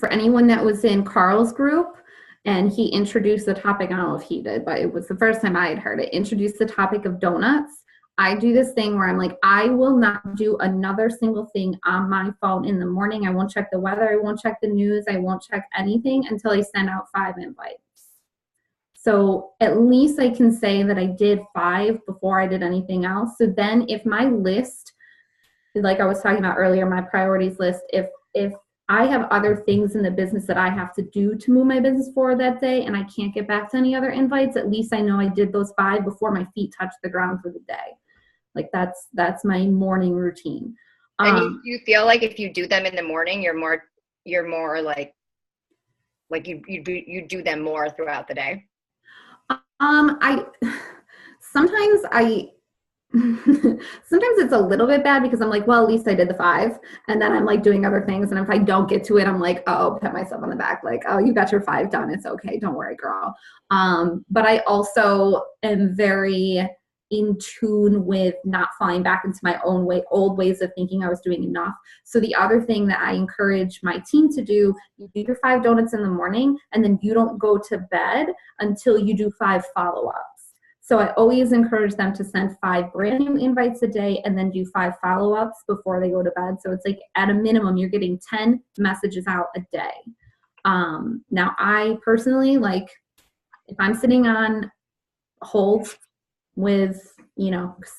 for anyone that was in Carl's group, and he introduced the topic, I don't know if he did, but it was the first time I had heard it, introduced the topic of donuts. I do this thing where I'm like, I will not do another single thing on my phone in the morning. I won't check the weather. I won't check the news. I won't check anything until I send out 5 invites. So at least I can say that I did 5 before I did anything else. So then if my list, like I was talking about earlier, my priorities list, if I have other things in the business that I have to do to move my business forward that day and I can't get back to any other invites, at least I know I did those 5 before my feet touch the ground for the day. Like that's my morning routine. And you feel like if you do them in the morning, you're more like you do them more throughout the day? Sometimes it's a little bit bad because I'm like, well, at least I did the 5, and then I'm like doing other things, and if I don't get to it, I'm like, oh, pat myself on the back, like, oh, you got your 5 done, it's okay, don't worry, girl. But I also am very in tune with not falling back into my old ways of thinking I was doing enough. So the other thing that I encourage my team to do, you do your 5 donuts in the morning, and then you don't go to bed until you do 5 follow-ups. So I always encourage them to send 5 brand new invites a day and then do 5 follow-ups before they go to bed. So it's like at a minimum, you're getting 10 messages out a day. Now I personally, like, if I'm sitting on hold with,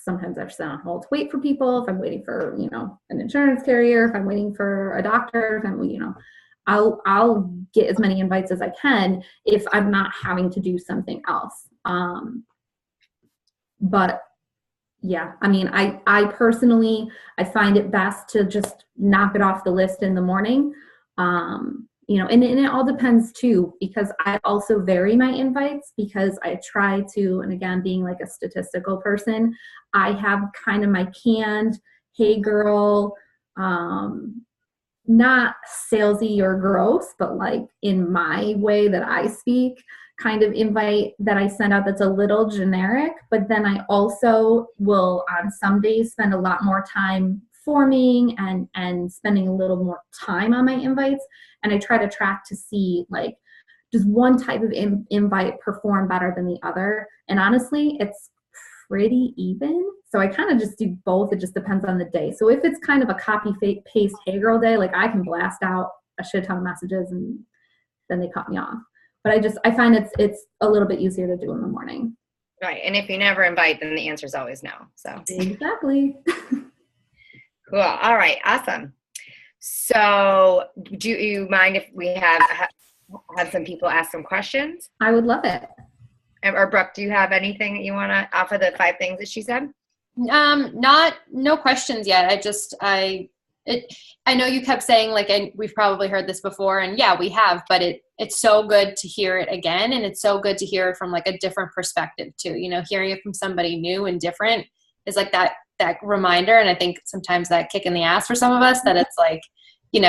sometimes I've sat on hold to wait for people, if I'm waiting for, an insurance carrier, if I'm waiting for a doctor, if I'm, I'll get as many invites as I can if I'm not having to do something else. But yeah, I mean, I personally, I find it best to just knock it off the list in the morning. And it all depends too, because I also vary my invites because I try to, and again, being like a statistical person, I have kind of my canned, hey girl, not salesy or gross, but like in my way that I speak, kind of invite that I send out that's a little generic, but then I also will on some days spend a lot more time forming and spending a little more time on my invites. And I try to track to see, like, does one type of invite perform better than the other? And honestly, it's pretty even. So I kind of just do both. It just depends on the day. So if it's kind of a copy paste hey girl day, like I can blast out a shit ton of messages and then they cut me off. But I find it's a little bit easier to do in the morning. Right. And if you never invite, then the answer is always no. So exactly. Cool. All right. Awesome. So do you mind if we have some people ask some questions? I would love it. Or Brooke, do you have anything that you want to offer the 5 things that she said? No questions yet. I know you kept saying, like, and we've probably heard this before, and yeah, we have, but it's so good to hear it again. And it's so good to hear it from like a different perspective too. Hearing it from somebody new and different is like that reminder. And I think sometimes that kick in the ass for some of us, that it's like, and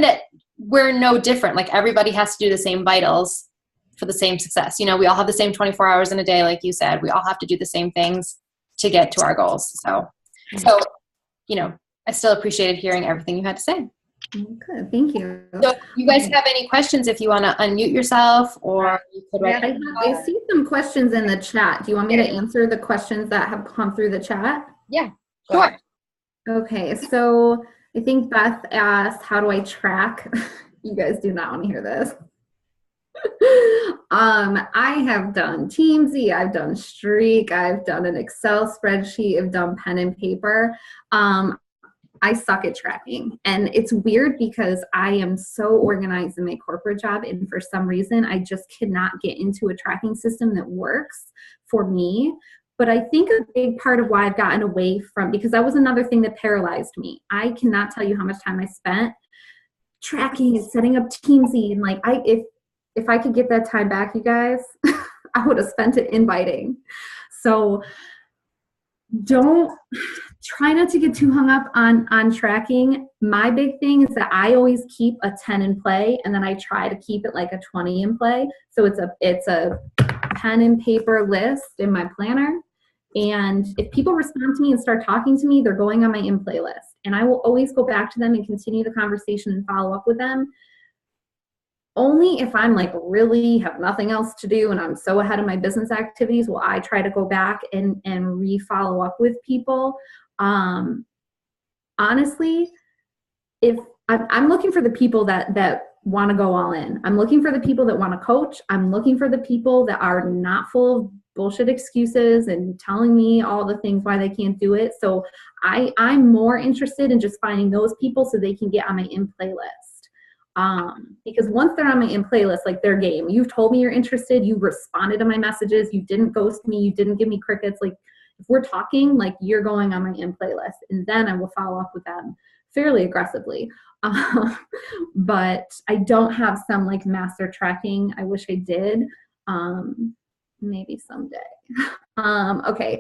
that we're no different. Like everybody has to do the same vitals for the same success. We all have the same 24 hours in a day. Like you said, we all have to do the same things to get to our goals. So, I still appreciated hearing everything you had to say. Good, thank you. So you guys have any questions, if you want to unmute yourself, or you could write. I see some questions in the chat. Do you want me to answer the questions that have come through the chat? Yeah, sure. Okay, so I think Beth asked, how do I track? You guys do not want to hear this. I have done Teamsy, I've done Streak, I've done an Excel spreadsheet, I've done pen and paper. I suck at tracking, and it's weird because I am so organized in my corporate job, and for some reason I just cannot get into a tracking system that works for me. But I think a big part of why I've gotten away from, because that was another thing that paralyzed me. I cannot tell you how much time I spent tracking and setting up Teamsy, and like if I could get that time back, you guys, I would have spent it inviting. So try not to get too hung up on tracking. My big thing is that I always keep a 10 in play, and then I try to keep it like a 20 in play. So it's a pen and paper list in my planner. And if people respond to me and start talking to me, they're going on my in play list. and I will always go back to them and continue the conversation and follow up with them. Only if I'm like really have nothing else to do and I'm so ahead of my business activities will I try to go back and re-follow up with people. Honestly, if I'm looking for the people that want to go all in. I'm looking for the people that want to coach. I'm looking for the people that are not full of bullshit excuses and telling me all the things why they can't do it. So I'm more interested in just finding those people so they can get on my in playlist. Because once they're on my in playlist, like their game, you've told me you're interested, you responded to my messages, you didn't ghost me, you didn't give me crickets. Like if we're talking, like you're going on my in playlist, and then I will follow up with them fairly aggressively. But I don't have some like master tracking. I wish I did. Maybe someday. Okay.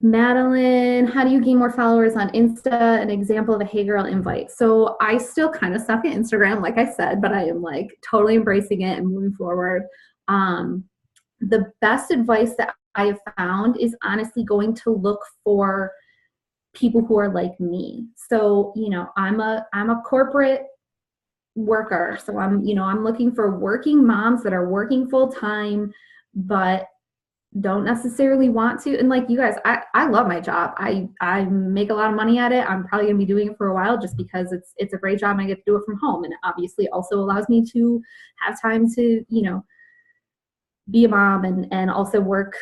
Madeline, how do you gain more followers on Insta? An example of a Hey Girl invite. So I still kind of suck at Instagram, like I said, but I am like totally embracing it and moving forward. The best advice that I have found is honestly going to look for people who are like me. So, you know, I'm a corporate worker. So I'm looking for working moms that are working full time, but don't necessarily want to. And like you guys, I love my job. I make a lot of money at it. I'm probably gonna be doing it for a while just because it's a great job and I get to do it from home. And it obviously also allows me to have time to, you know, be a mom and also work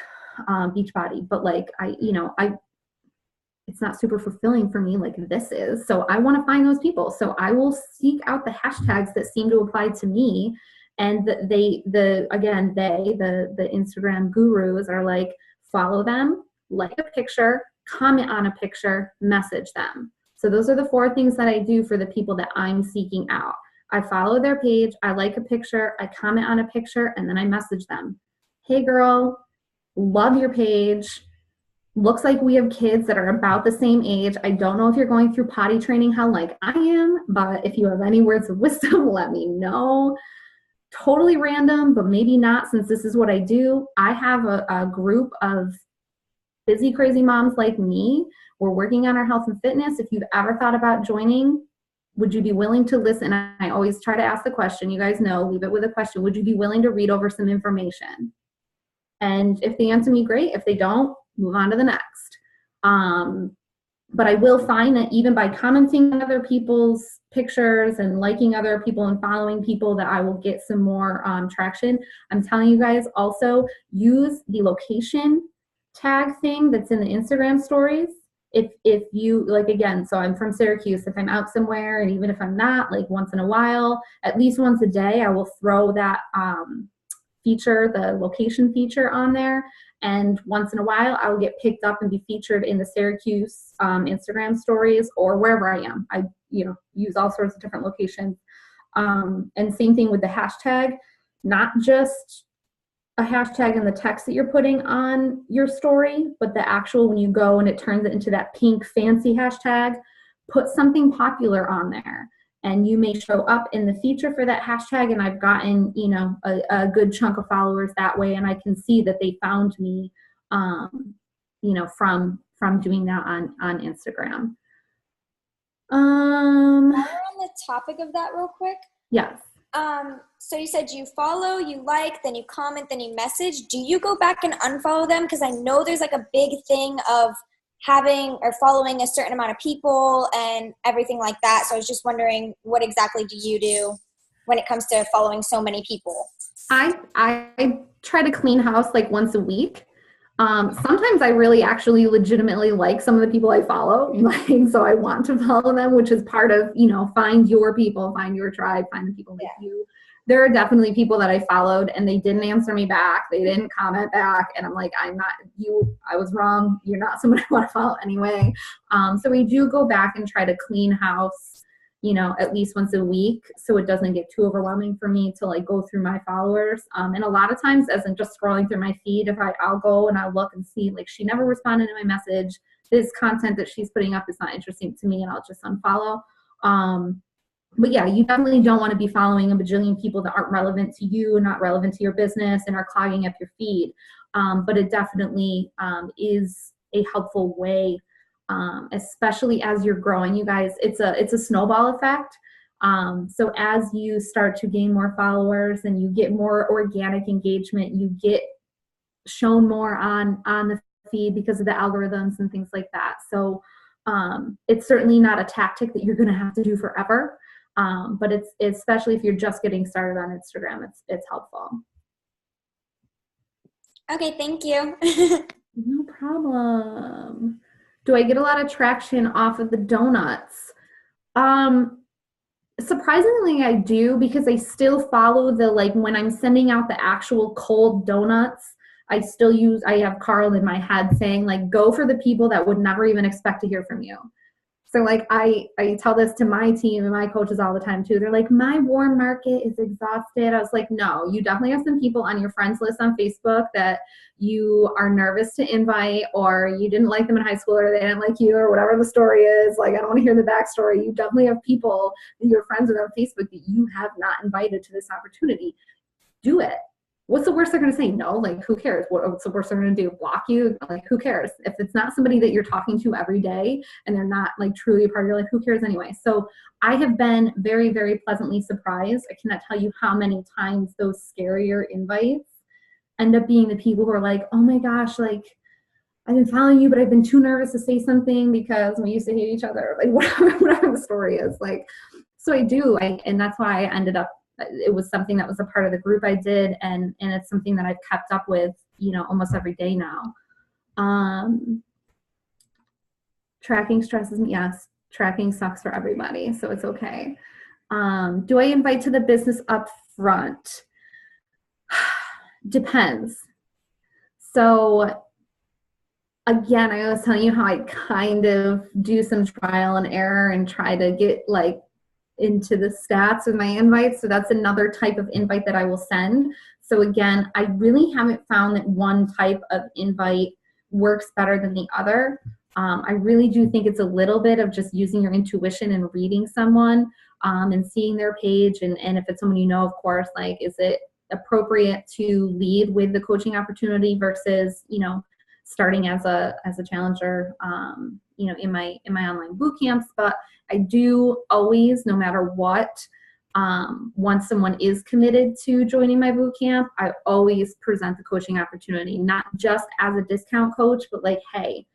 Beachbody. But like it's not super fulfilling for me like this is. So I want to find those people. So I will seek out the hashtags that seem to apply to me. And the Instagram gurus are like, follow them, like a picture, comment on a picture, message them. So those are the 4 things that I do for the people that I'm seeking out. I follow their page, I like a picture, I comment on a picture, and then I message them. Hey girl, love your page. Looks like we have kids that are about the same age. I don't know if you're going through potty training hell like I am, but if you have any words of wisdom, let me know. Totally random, but maybe not since this is what I do. I have a group of busy, crazy moms like me. We're working on our health and fitness. If you've ever thought about joining, would you be willing to listen? I always try to ask the question. You guys know, leave it with a question. Would you be willing to read over some information? And if they answer me, great. If they don't, move on to the next. But I will find that even by commenting on other people's pictures and liking other people and following people that I will get some more traction. I'm telling you guys also use the location tag thing that's in the Instagram stories. If you like, again, so I'm from Syracuse, if I'm out somewhere and even if I'm not, like once in a while, at least once a day, I will throw that feature, the location feature on there. And once in a while, I will get picked up and be featured in the Syracuse Instagram stories or wherever I am. I, use all sorts of different locations. And same thing with the hashtag, not just a hashtag in the text that you're putting on your story, but the actual, when you go and it turns it into that pink fancy hashtag, put something popular on there. And you may show up in the feature for that hashtag, and I've gotten, a good chunk of followers that way, and I can see that they found me, from doing that on Instagram. While we're on the topic of that real quick. Yes. So you said you follow, you like, then you comment, then you message. Do you go back and unfollow them? Because I know there's like a big thing of having or following a certain amount of people and everything like that. So I was just wondering, what exactly do you do when it comes to following so many people? I try to clean house like once a week. Sometimes I really actually legitimately like some of the people I follow, so I want to follow them, which is part of, find your people, find your tribe, find the people like you. There are definitely people that I followed and they didn't answer me back. They didn't comment back. And I'm like, I'm not you. I was wrong. You're not someone I want to follow anyway. So we do go back and try to clean house, at least once a week. So it doesn't get too overwhelming for me to like go through my followers. And a lot of times as I'm just scrolling through my feed, I'll go and I'll look and see like she never responded to my message. This content that she's putting up is not interesting to me and I'll just unfollow. But yeah, you definitely don't want to be following a bajillion people that aren't relevant to you, not relevant to your business, and are clogging up your feed. But it definitely is a helpful way especially as you're growing, you guys. It's a snowball effect. So as you start to gain more followers and you get more organic engagement, you get shown more on the feed because of the algorithms and things like that. So it's certainly not a tactic that you're going to have to do forever. But it's, especially if you're just getting started on Instagram, it's helpful. Okay, thank you. No problem. Do I get a lot of traction off of the donuts? Surprisingly, I do, because I still follow the, like, when I'm sending out the actual cold donuts, I have Carl in my head saying, like, go for the people that would never even expect to hear from you. So, like, I tell this to my team and my coaches all the time too. They're like, my warm market is exhausted. I was like, no, you definitely have some people on your friends list on Facebook that you are nervous to invite, or you didn't like them in high school, or they didn't like you, or whatever the story is. Like, I don't want to hear the backstory. You definitely have people that you're friends with on Facebook that you have not invited to this opportunity. Do it. What's the worst they're going to say? No, like, who cares? What's the worst they're going to do? Block you? Like, who cares? If it's not somebody that you're talking to every day and they're not, like, truly a part of your life, who cares anyway? So I have been very, very pleasantly surprised. I cannot tell you how many times those scarier invites end up being the people who are like, oh my gosh, like, I've been following you, but I've been too nervous to say something because we used to hate each other, like, whatever the story is. Like, so I do, and that's why I ended up, it was something that was a part of the group I did, and it's something that I've kept up with, almost every day now. Tracking stresses me. Yes, tracking sucks for everybody, so it's okay. Do I invite to the business up front? Depends. So again, I was telling you how I kind of do some trial and error and try to get, like, into the stats with my invites. So that's another type of invite that I will send. So again, I really haven't found that one type of invite works better than the other. I really do think it's a little bit of just using your intuition and reading someone, and seeing their page. And if it's someone of course, like, is it appropriate to lead with the coaching opportunity versus, starting as a challenger, in my online boot camps. But I do always, no matter what, once someone is committed to joining my boot camp, I always present the coaching opportunity, not just as a discount coach, but like, hey,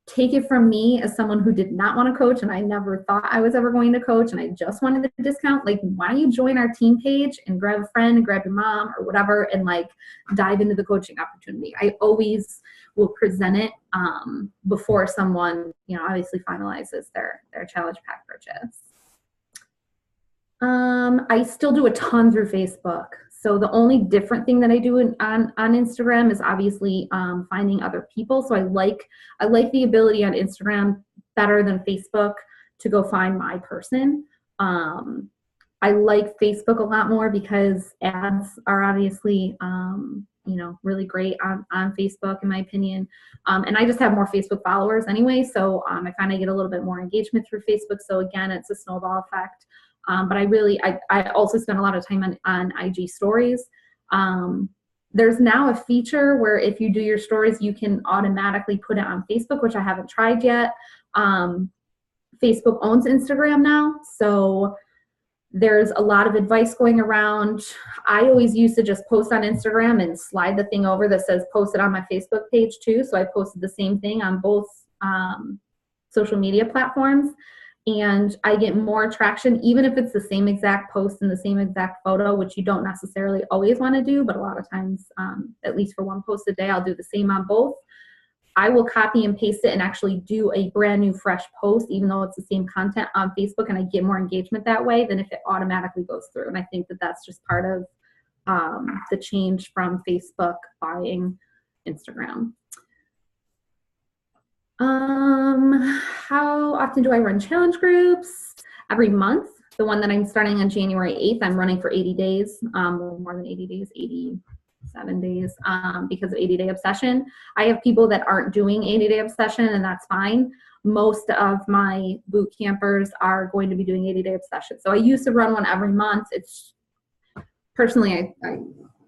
take it from me as someone who did not want to coach, and I never thought I was ever going to coach, and I just wanted the discount. Like, why don't you join our team page and grab a friend and grab your mom or whatever, and, like, dive into the coaching opportunity. I always will present it before someone, obviously finalizes their challenge pack purchase. I still do a ton through Facebook. So the only different thing that I do on Instagram is obviously finding other people. So I like the ability on Instagram better than Facebook to go find my person. I like Facebook a lot more because ads are obviously really great on Facebook, in my opinion. And I just have more Facebook followers anyway, so I kind of get a little bit more engagement through Facebook. So again, it's a snowball effect. But I also spend a lot of time on IG stories. There's now a feature where if you do your stories, you can automatically put it on Facebook, which I haven't tried yet. Facebook owns Instagram now, so there's a lot of advice going around. I always used to just post on Instagram and slide the thing over that says post it on my Facebook page too. So I posted the same thing on both social media platforms. And I get more traction, even if it's the same exact post and the same exact photo, which you don't necessarily always want to do, but a lot of times, at least for one post a day, I'll do the same on both. I will copy and paste it and actually do a brand new fresh post, even though it's the same content on Facebook, and I get more engagement that way than if it automatically goes through. And I think that that's just part of the change from Facebook buying Instagram. How often do I run challenge groups? Every month. The one that I'm starting on January 8th, I'm running for 80 days, more than 80 days, 87 days, because of 80-day obsession. I have people that aren't doing 80-day obsession, and that's fine. Most of my boot campers are going to be doing 80-day obsession. So I used to run one every month. It's personally,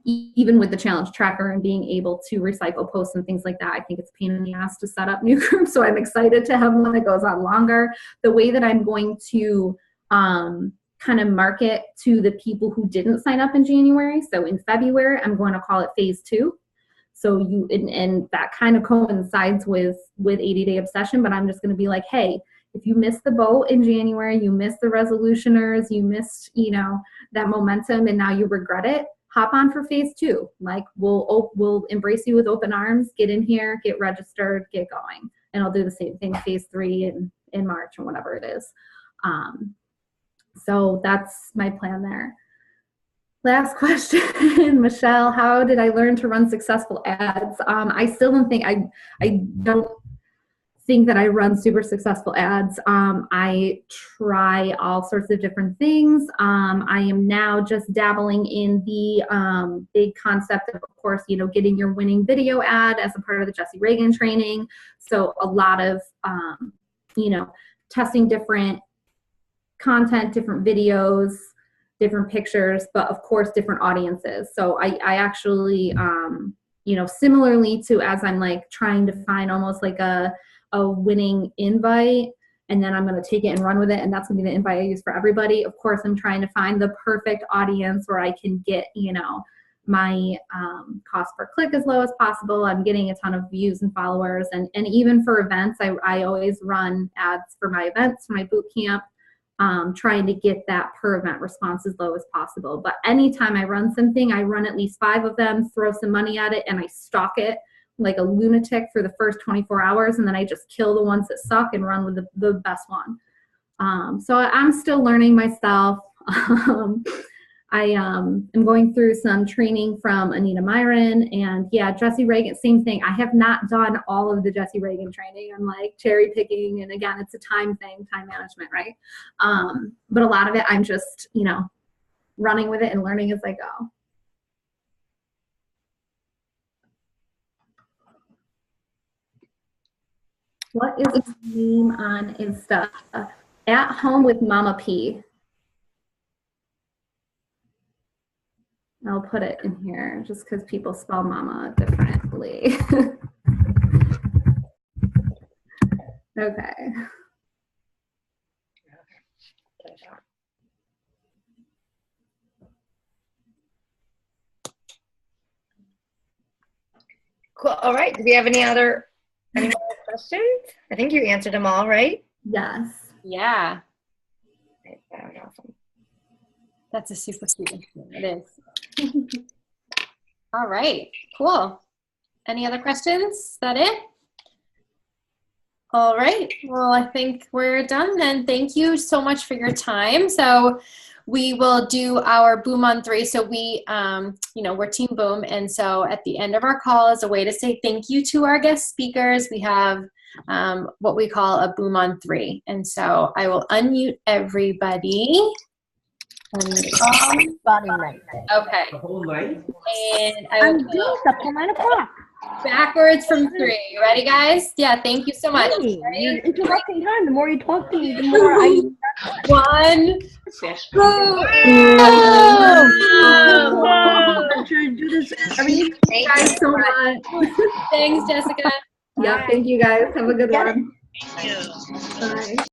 even with the challenge tracker and being able to recycle posts and things like that, I think it's a pain in the ass to set up new groups. So I'm excited to have one that goes on longer. The way that I'm going to kind of market to the people who didn't sign up in January. So in February, I'm going to call it phase 2. So and that kind of coincides with 80 Day Obsession, but I'm just going to be like, hey, if you missed the boat in January, you missed the resolutioners, you missed, that momentum, and now you regret it, hop on for phase 2. Like we'll embrace you with open arms, get in here, get registered, get going. And I'll do the same thing, phase 3 in March or whatever it is. So that's my plan there. Last question, Michelle, how did I learn to run successful ads? I still don't think, I don't think that I run super successful ads. I try all sorts of different things. I am now just dabbling in the big concept of course, getting your winning video ad as a part of the Jessie Reagan training. So a lot of, testing different content, different videos, different pictures, but of course different audiences. So I actually, similarly to as I'm like trying to find almost like a winning invite, and then I'm going to take it and run with it, and that's going to be the invite I use for everybody. Of course, I'm trying to find the perfect audience where I can get, my cost per click as low as possible. I'm getting a ton of views and followers, and even for events, I always run ads for my events, for my boot camp. Trying to get that per event response as low as possible. But anytime I run something, I run at least 5 of them, throw some money at it, and I stalk it like a lunatic for the first 24 hours, and then I just kill the ones that suck and run with the best one. So I'm still learning myself. I am going through some training from Anita Myron, and yeah, Jessie Reagan, same thing. I have not done all of the Jessie Reagan training. I'm like cherry picking, and again, it's a time thing, time management, right? But a lot of it, I'm just, running with it and learning as I go. What is the name on Insta? At Home with Mama P. I'll put it in here just because people spell mama differently. Okay. Cool. All right. Do we have any more questions? I think you answered them all, right? Yes. Yeah. That was awesome. That's a super sweet incident. It is. All right, cool. Any other questions? Is that it? All right, well, I think we're done then. Thank you so much for your time. So we will do our Boom on 3. So we, we're Team Boom. And so at the end of our call, as a way to say thank you to our guest speakers, we have what we call a Boom on 3. And so I will unmute everybody. Body night. Okay. The whole night? And I will doing stuff till 9 o'clock. backwards from 3. You ready, guys? Yeah, thank you so much. Hey, you're interrupting time. The more you talk to me, the more I... 1. I'm sure you do this every... Thank you guys so much. Thanks, Jessica. Yeah, thank you guys. Have a good Get it. one. Thank you. Bye.